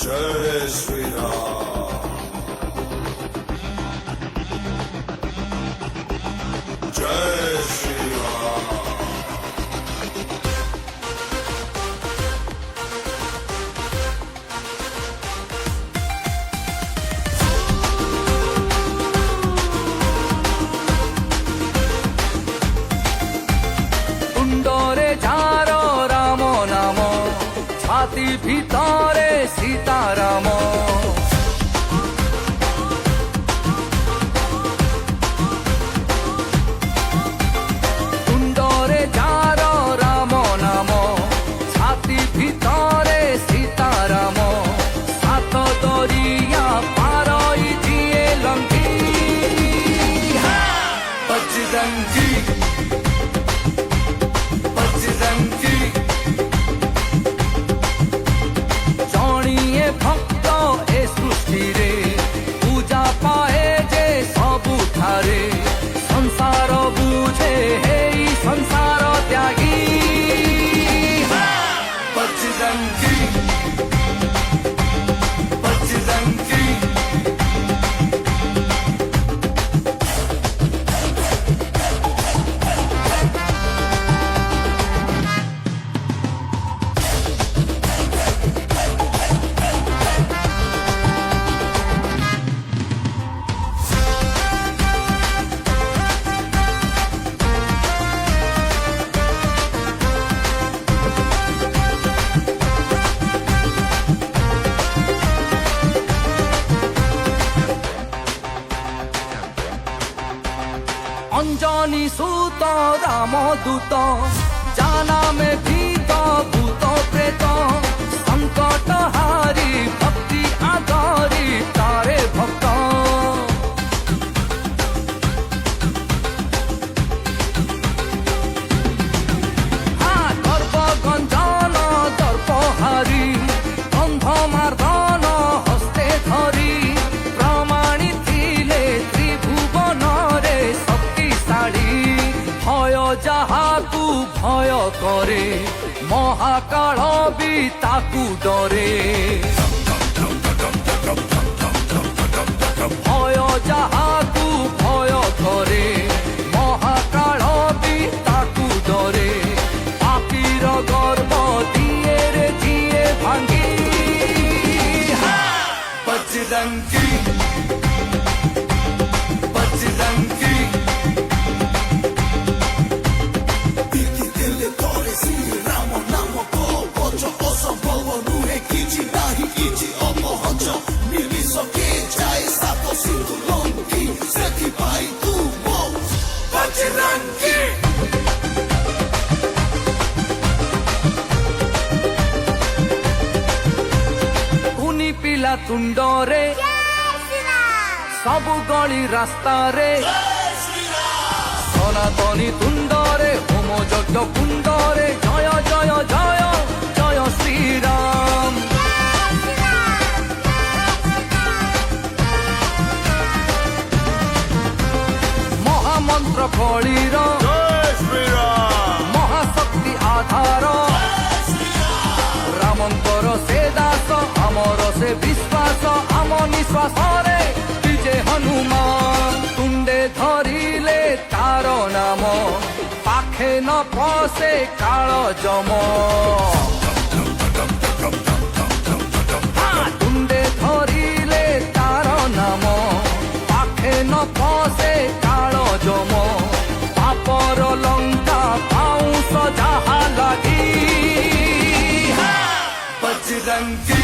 जय श्री राम। जय श्री राम। तुंडरे झारो राम नाम छाती ভিতরে সীতারাম তুণ্ডরে যার রাম নাম ছাতি ভিতরে সীতারাম সাত দরিয়া পারই জিয়ে লঙ্কি বজরঙ্গী বজরঙ্গী জড়িয়ে ভক্ত এ সৃষ্টিরে পূজা পায়ে যে ସବୁଠାରେ ସଂସାର ବୁଝେ ହେଇ ସଂସାର ତ୍ୟାଗୀ ବଜରଙ୍ଗୀ ବଜରଙ୍ଗୀ অঞ্জনী সুত রামদূত জানামে ভীত ভূত প্রেত সংকট হারি ভক্তি আদরি তারে ভক্ত গর্ব গঞ্জন দর্প হারি গন্ধ মার্দন হস্তে ধরি প্রমাণী থিলে ত্রিভুবনরে শক্তিশালী ভয় যাহাকু ভয় করে মহাকাল বি তাকু ডরে ভয় যাহাকু ভয় করে মহাকাল বি তাকু ডরে পাপির গর্ব দিয়ে রে জিয়ে ভাঙ্গি বজরঙ্গী বজরঙ্গী କୁନି ପିଲା ତୁଣ୍ଡରେ ସବୁ ଗଳି ରାସ୍ତାରେ ସନାତନୀ ତୁଣ୍ଡରେ ହୋମ ଯଜ୍ଞ କୁଣ୍ଡରେ ଜୟ ଜୟ ଜୟ ଜୟ ଶ୍ରୀରାମ ମହାମନ୍ତ୍ର କଳିର जय श्री राम। ମହାଶକ୍ତି ଆଧାର ରାମଙ୍କର ସେ ଦାସ ଆମର ସେ ବିଶ୍ୱାସ ଆମ ନିଶ୍ୱାସରେ ବିଜେ ହନୁମାନ ତୁଣ୍ଡେ ଧରିଲେ ତାର ନାମ ପାଖେ ନ ପଶେ କାଳ ଜମ ତୁଣ୍ଡେ ଧରିଲେ ତାର ନାମ ପାଖେ ନ ପଶେ କାଳ ଜମ ପାପର ଲଙ୍କା ପାଉଁଶ ଯାହା ଲାଗି ବଜରଙ୍ଗୀ